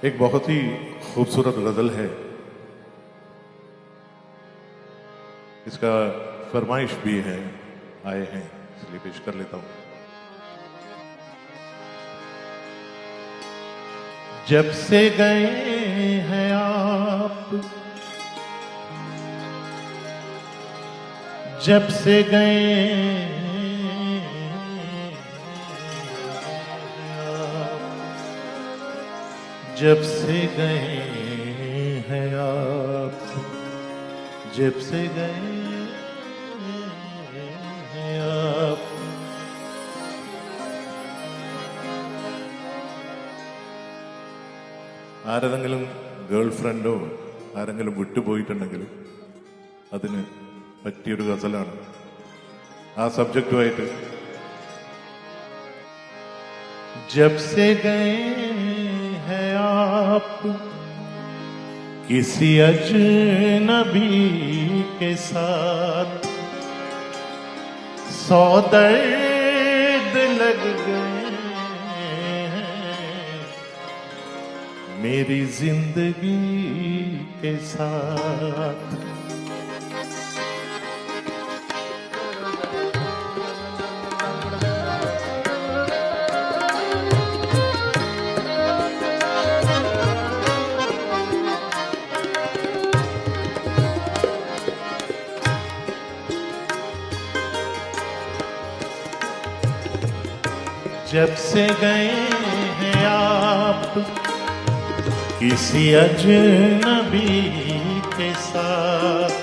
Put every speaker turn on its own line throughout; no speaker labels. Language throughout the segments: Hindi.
एक बहुत ही खूबसूरत गजल है, इसका फरमाइश भी है, आए हैं इसलिए पेश कर लेता हूं। जब से गए हैं आप, जब से गए जब से गए हैं आप, जब से गए हैं आप, ആരെങ്കിലും ഗേൾ ഫ്രണ്ടോ ആരെങ്കിലും വിട്ടുപോയിട്ടുണ്ടെങ്കിൽ അതിന് പറ്റിയൊരു ഗസലാണ്. ആ സബ്ജക്റ്റുമായിട്ട് जब से गए हैं आप किसी अजनबी के साथ, सौ दर्द लग गए हैं मेरी जिंदगी के साथ। जब से गए हैं आप किसी अजनबी के साथ,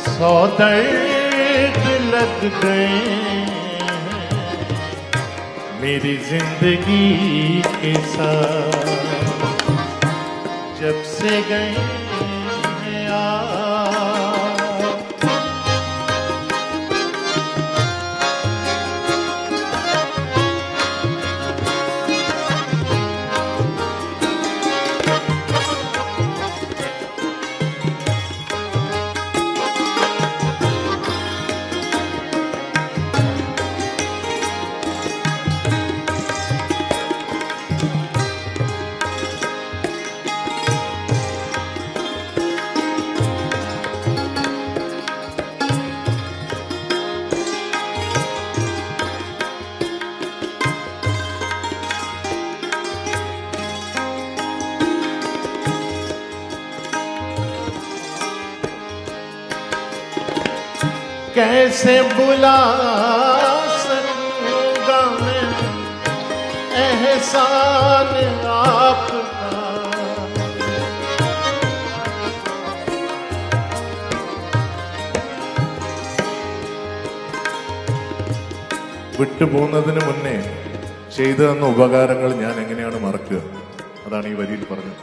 सौ दर्द लग गए हैं मेरी जिंदगी के साथ। जब से गए हैं आप, कैसे बुला सकूंगा मैं एहसान आपका, വിട്ടുപോകുന്നതിന് മുന്നേ ചെയ്തു തന്ന ഉപകാരങ്ങൾ ഞാൻ എങ്ങനെയാണ് മറക്കുക? അതാണ് ഈ വരിയിൽ പറഞ്ഞത്.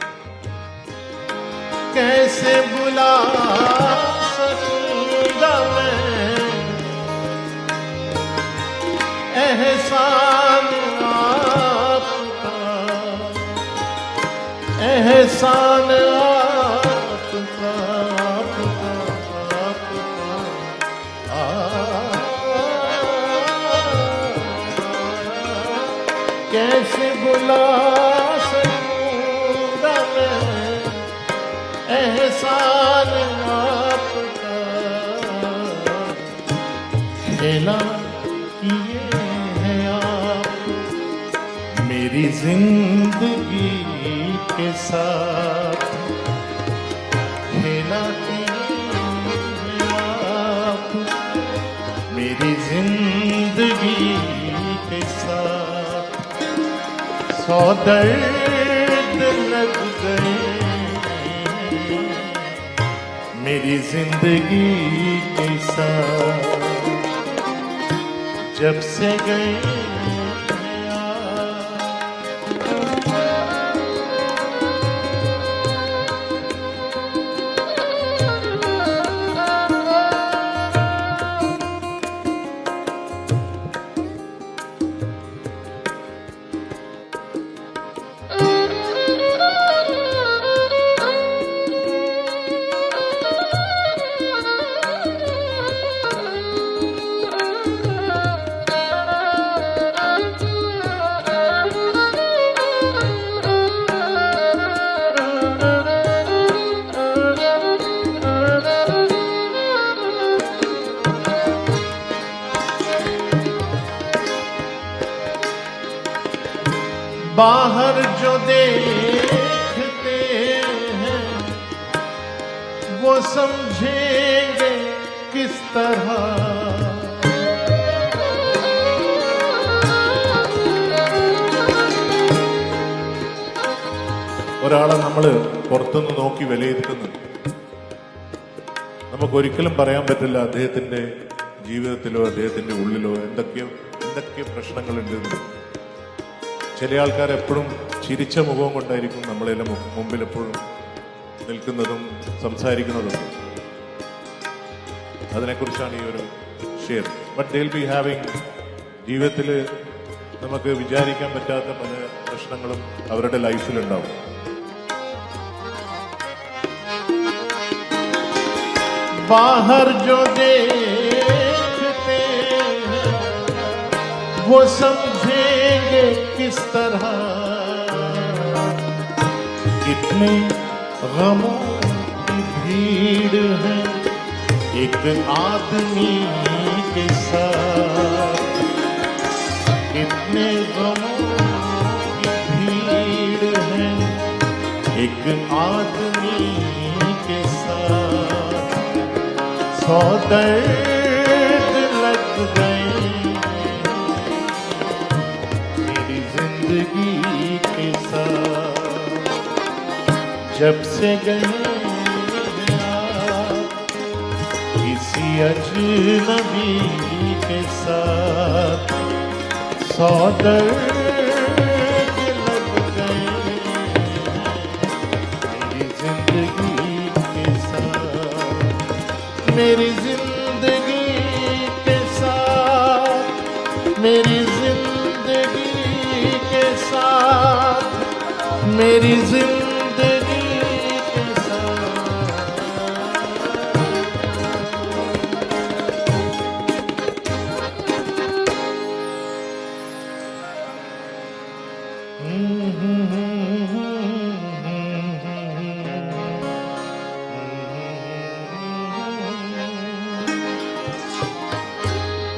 कैसे बुला सकूंगा मैं एहसान आपका, एहसान आपका, कैसे बुला सकूंगा मैं एहसान आपका, खेला किए हैं आप मेरी जिंदगी के साथ, खेला किए हैं आप मेरी जिंदगी के साथ, सौ दर्द लग गए मेरी जिंदगी के साथ। जब से गए बाहर जो देखते हैं वो समझेंगे किस तरह। ഒരാളെ നമ്മൾ പുറത്തുനിന്ന് നോക്കി വിലയിരുത്തുന്നു, നമുക്കൊരിക്കലും പറയാൻ പറ്റില്ല അദ്ദേഹത്തിന്റെ ജീവിതത്തിലോ അദ്ദേഹത്തിന്റെ ഉള്ളിലോ എന്തൊക്കെ പ്രശ്നങ്ങളുണ്ടെന്ന്. ചില ആൾക്കാർ എപ്പോഴും ചിരിച്ച മുഖവും കൊണ്ടായിരിക്കും നമ്മളെല്ലാം മുമ്പിൽ എപ്പോഴും നിൽക്കുന്നതും സംസാരിക്കുന്നതും. അതിനെക്കുറിച്ചാണ് ഈ ഒരു share. But they will be having, ജീവിതത്തിൽ നമുക്ക് വിചാരിക്കാൻ പറ്റാത്ത പല പ്രശ്നങ്ങളും അവരുടെ ലൈഫിലുണ്ടാവും. बाहर जो देखते हैं वो समझेंगे किस तरह। कितने गमों की भीड़ है एक आदमी के साथ। कितने गमों की भीड़ है एक आदमी के साथ। 100 दर्द लग गए मेरी जिंदगी के साथ। जब से गए आप किसी अजनबी के साथ। 100 दर्द लग गए मेरी जिंदगी के साथ। मेरी जिंदगी के साथ, मेरी जिंदगी के साथ, मेरी जिंदगी के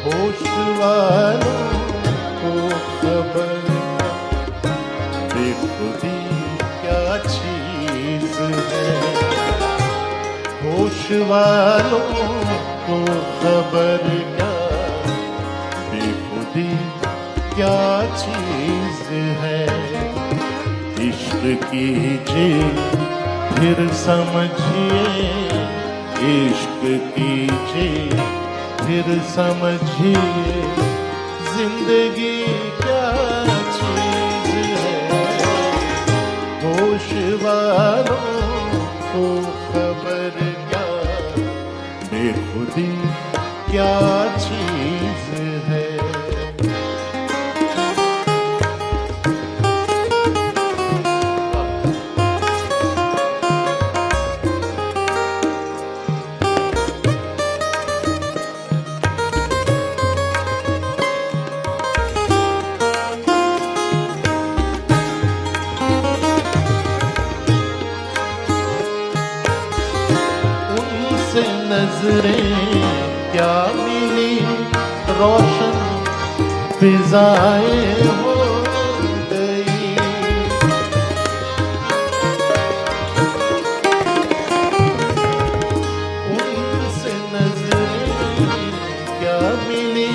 होश वालों को खबर बेखुदी क्या चीज है। होश वालों को खबर क्या बेखुदी क्या चीज है। इश्क कीजिए फिर समझिए, इश्क कीजिए फिर समझिए जिंदगी क्या चीज है। होश वालों को खबर क्या बेखुदी क्या चीज है। नजरें क्या मिली रोशन फिजाएं हो गई। उनसे नजरें क्या मिली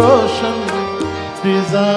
रोशन फिजा